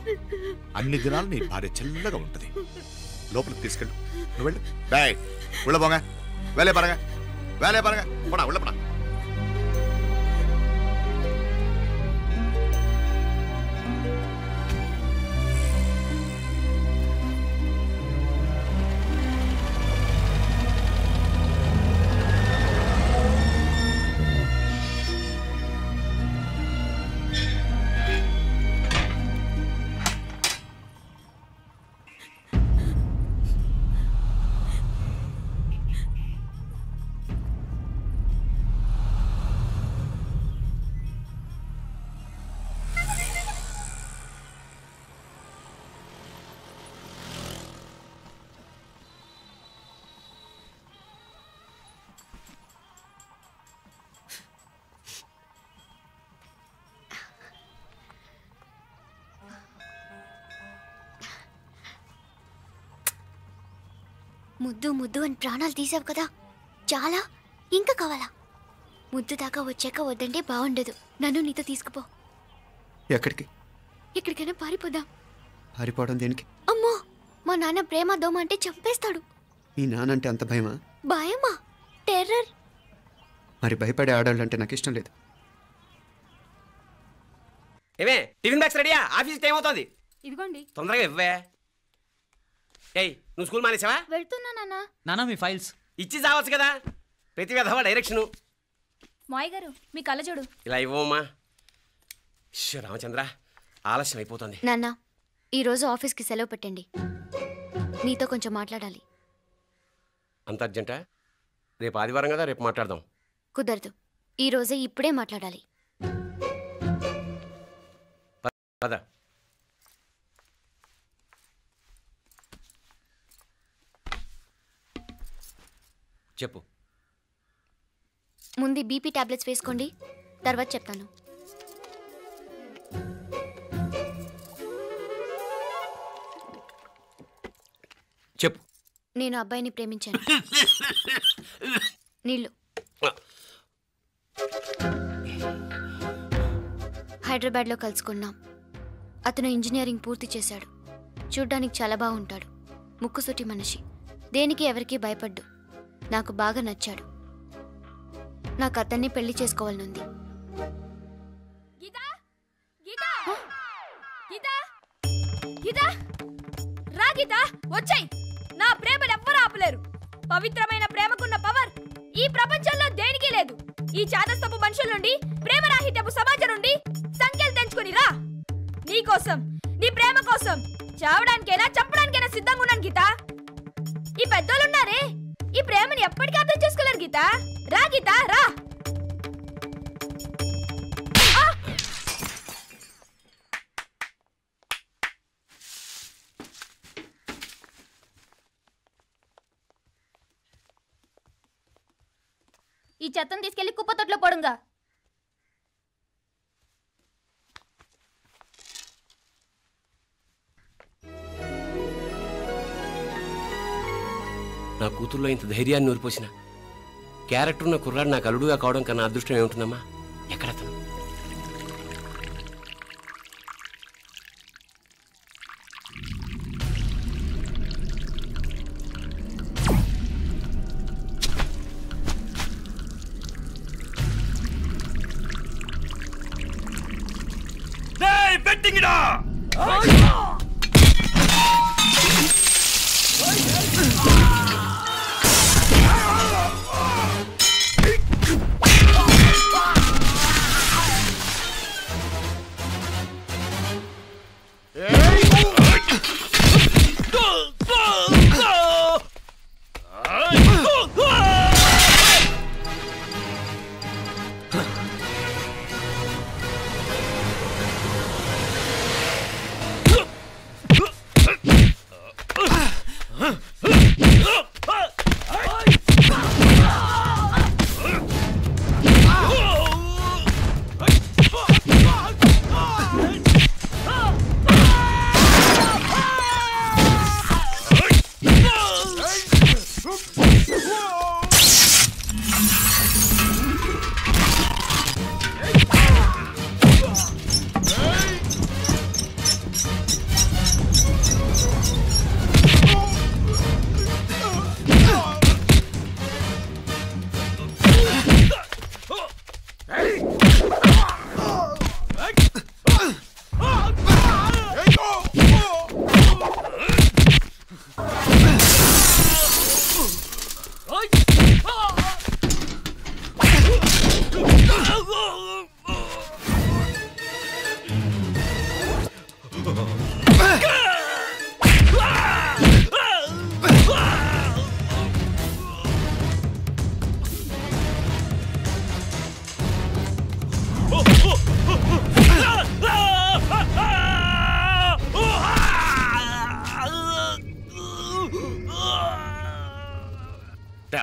అన్ని దినాలు నీ భార్య చల్లగా ఉంటది. లోపలికి తీసుకెళ్ళు. నువ్వు వెళ్ళు. డాయ్ ఉళ్ళ పోంగ, వేలే పరగ, వేలే పరగ, పడా ఉళ్ళ పడా. ముద్దు ముద్దు అని ప్రాణాలు తీసావు కదా, చాలా ఇంకా కావాలా? ముద్దు దాకా వచ్చాక వద్దంటే బాగుండదు. నన్ను నీతో తీసుకుపో. ఎక్కడికి? ఎక్కడికైనా పారిపోదాం. పారిపోవడం దేనికి? అమ్మో, మా నాన్న ప్రేమ దోమ అంటే చంపేస్తాడు. మీ నానంటే అంత భయమా? భయమా? టెర్రర్. మరి భయపడే ఆడవాళ్ళు అంటే నాకు ఇష్టం లేదు. ఏమే టిఫిన్ బ్యాగ్స్ రెడీయా? ఆఫీస్ టైం అవుతుంది. ఇదిగోండి. తొందరగా ఇవ్వే. ఏయ్ నువ్వు స్కూల్ మానేసావా? వెళ్తున్నా నాన్న. నానా మీ ఫైల్స్ ఇచ్చి చావచ్చు కదా. ప్రతి విధవా డైరెక్షను. మాయ్ గారు మీ కళ్ళజోడు. ఇలా ఇవ్వమ్మా. రామచంద్ర ఆలస్యం అయిపోతుంది. నాన్న, ఈరోజు ఆఫీస్కి సెలవు పెట్టండి. నీతో కొంచెం మాట్లాడాలి. అంత అర్జెంటా? రేపు ఆదివారం కదా, రేపు మాట్లాడదాం. కుదరదు, ఈరోజే ఇప్పుడే మాట్లాడాలి. పద. చెప్పు. ముందు బీపీ టాబ్లెట్స్ వేసుకోండి, తర్వాత చెప్తాను. చెప్పు. నేను అబ్బాయిని ప్రేమించాను. నీళ్ళు. హైదరాబాద్లో కలుసుకున్నాం. అతను ఇంజనీరింగ్ పూర్తి చేశాడు. చూడ్డానికి చాలా బాగుంటాడు. ముక్కుసూటి మనిషి. దేనికి ఎవరికీ భయపడ్డు. నాకు బాగా నచ్చాడు. నాకు అతన్ని పెళ్లి చేసుకోవాలనుంది. వచ్చాయి. నా ప్రేమను ఎవ్వరూ ఆపలేరు. పవిత్రమైన ప్రేమకున్న పవర్ ఈ ప్రపంచంలో దేనికి లేదు. ఈ చాదస్తపు మనుషుల నుండి, ప్రేమరాహిత్యపు సమాజం నుండి సంఖ్యలు తెంచుకుని రా. నీ కోసం, నీ ప్రేమ కోసం చావడానికైనా చంపడానికైనా సిద్ధంగా ఉన్నాను గీత. ఈ పెద్దోళ్ళున్నారే, ఈ ప్రేమని ఎప్పటికీ అర్థం చేసుకోలేరు గీత. రా గీత, రా. ఈ చెత్తను తీసుకెళ్లి కుప్పతొట్లో పడుంగా. నా కూతుర్లో ఇంత ధైర్యాన్ని నూరిపోసిన క్యారెక్టర్ ఉన్న కుర్రాడు నాకు అల్లుడుగా కావడం కన్నా అదృష్టం ఏముంటుందమ్మా? ఎక్కడతను? పెట్టింగిడా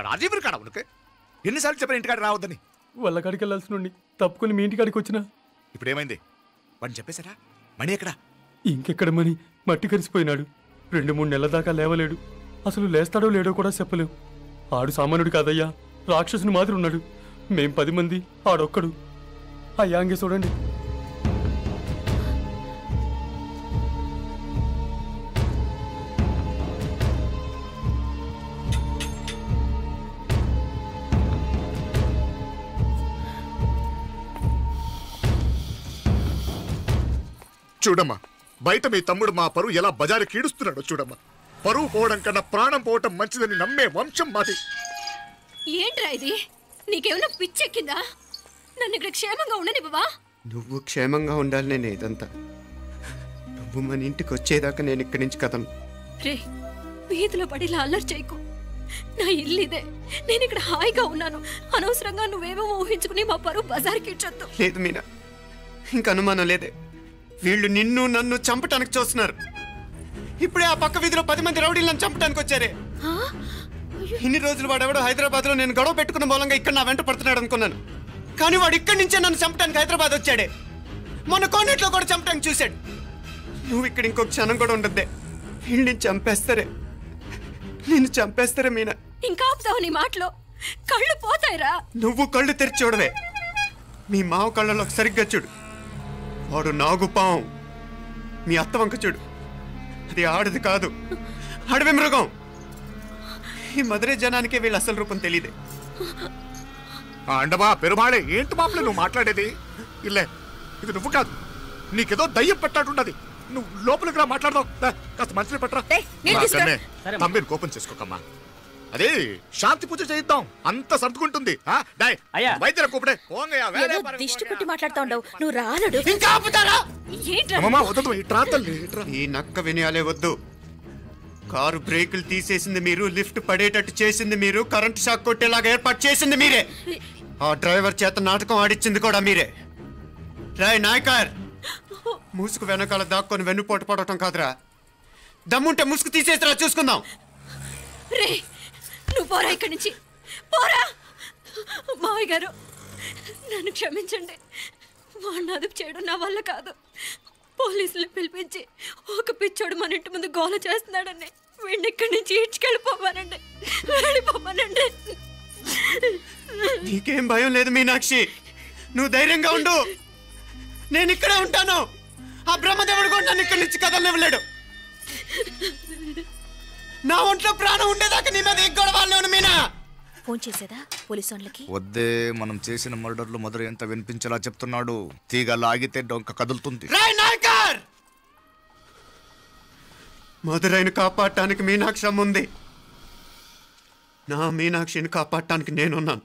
రాజీవర్ కాడ ఉనకే ఎన్నిసార్లు చెప్పిన ఇంటికాడ రావద్దని? వాళ్ళ కాడికి వెళ్ళాల్సి నుండి తప్పుకొని మీ ఇంటికాడికి వచ్చినా. ఇప్పుడు ఏమైంది? వాడిని చెప్పేశారా? మణి ఎక్కడా? ఇంకెక్కడ మణి? మట్టి కరిసిపోయినాడు. 2-3 నెలల దాకా లేవలేడు. అసలు లేస్తాడో లేడో కూడా చెప్పలేం. ఆడు సామాన్యుడు కాదయ్యా, రాక్షసుని మాదిరి ఉన్నాడు. మేం 10 మంది, ఆడొక్కడు. అయ్యా అంగే చూడండి. చూడమ్మా, బయట మీ తమ్ముడు మా పరువు ఎలా బజారు కీడుస్తున్నాడో చూడమ్మా. పరువు పోవడం కన్నా ప్రాణం పోవటం మంచిదని నమ్మే వంశం మాది. ఏంట్రా ఇది? నీకేమైనా పిచ్చెక్కిందా? నన్ను ఇక్కడ క్షేమంగా ఉండనివ్వవా? నువ్వు క్షేమంగా ఉండాలి. నేను ఇదంతా నువ్వు మన ఇంటికి వచ్చేదాకా నేను ఇక్కడి నుంచి కదను. రే, వీధిలో పడి ఇలా అల్లరి చేయకు. నా ఇల్లు ఇదే. నేను ఇక్కడ హాయిగా ఉన్నాను. అనవసరంగా నువ్వేమో ఊహించుకుని మా పరువు బజార్కి ఇచ్చొద్దు. లేదు మీనా, ఇంక అనుమానం లేదే. వీళ్ళు నిన్ను నన్ను చంపటానికి చూస్తున్నారు. ఇప్పుడే ఆ పక్క వీధిలో 10 మంది రౌడీలు నన్ను చంపటానికి వచ్చారే. ఇన్ని రోజులు వాడెవడో హైదరాబాద్ లో నేను గొడవ పెట్టుకున్న మూలంగా ఇక్కడ నా వెంట పడుతున్నాడు అనుకున్నాను. కానీ వాడు ఇక్కడి నుంచే నన్ను చంపటానికి హైదరాబాద్ వచ్చాడే. మొన్న కోనేట్లో కూడా చంపటానికి చూశాడు. నువ్వు ఇక్కడ ఇంకొక క్షణం కూడా ఉండద్దే. వీళ్ళని చంపేస్తారే, నిన్ను చంపేస్తారే మీనా. ఇంకా ఆపుతావు నీ మాటలో? కళ్ళు పోతాయిరా. నువ్వు కళ్ళు తెరిచి చూడవే. మీ మావ కళ్ళలో సరిగ్గా చూడు. వాడు నాగుపాం. మీ అత్త వంక చూడు, అది ఆడది కాదు, అడవి మృగం. ఈ మధుரை జనానికే వీళ్ళ అసలు రూపం తెలియదే. అండమా పెరుమాళే, ఏంటి మాపలే నువ్వు మాట్లాడేది? ఇల్లే, ఇది నువ్వు కాదు, నీకేదో దయ్యం పెట్టాడున్నది. నువ్వు లోపలికి రా, మాట్లాడదాం. కాస్త మంచిని పట్టరా. తమ్మిని కోపం చేసుకోకమ్మా. అదే శాంతి పూజ చేయిద్దాం, అంత సర్దుకుంటుంది. వైద్యుల కూపడే దిష్టి కొట్టి మాట్లాడుతా ఉండవు. నువ్వు రానడు. ఈ నక్క వినయాలే వద్దు. కారు బ్రేకులు తీసేసింది మీరు, లిఫ్ట్ పడేటట్టు చేసింది మీరు, కరెంట్ షాక్ కొట్టేలాగా ఏర్పాటు చేసింది మీరే. ఆ డ్రైవర్ చేత నాటకం ఆడిచ్చింది కూడా మీరే. రాయ్ నాయకర్, ముసుగు వెనకాల దాక్కొని వెన్నుపోటు పడటం కాదురా. దమ్ముంటే ముసుగు తీసేసిరా, చూసుకుందాం. రే, నువ్వు పోరా ఇక్కడి నుంచి, పోరా. మావయ్య గారు, నన్ను క్షమించండి. వాడిని అదుపు చేయడం నా వల్ల కాదు. పోలీసులు పిలిపించి ఒక పిచ్చోడు మన ఇంటి ముందు గోల చేస్తున్నాడని వీడిని ఇక్కడి నుంచి ఈడ్చుకెళ్ళిపోవానండి. రమ్మనండి. నీకేం భయం లేదు మీనాక్షి, నువ్వు ధైర్యంగా ఉండు. నేను ఇక్కడే ఉంటాను. ఆ బ్రహ్మదేవుడు కూడా నన్ను ఇక్కడి నుంచి కదలనివ్వలేడు. నా ఒంట్లో ప్రాణం ఉండేదాకా నీ మీద గొడవలేను. మీనా ఫోన్ చేసేదా పోలీసు వాళ్ళకి? వద్దే, మనం చేసిన మర్డర్లు మధుర ఎంత వినిపించేలా చెప్తున్నాడు. తీగ లాగితే డొంక కదులుతుంది. మధురైని కాపాడటానికి మీనాక్షి ఉంది. నా మీనాక్షిని కాపాడటానికి నేనున్నాను.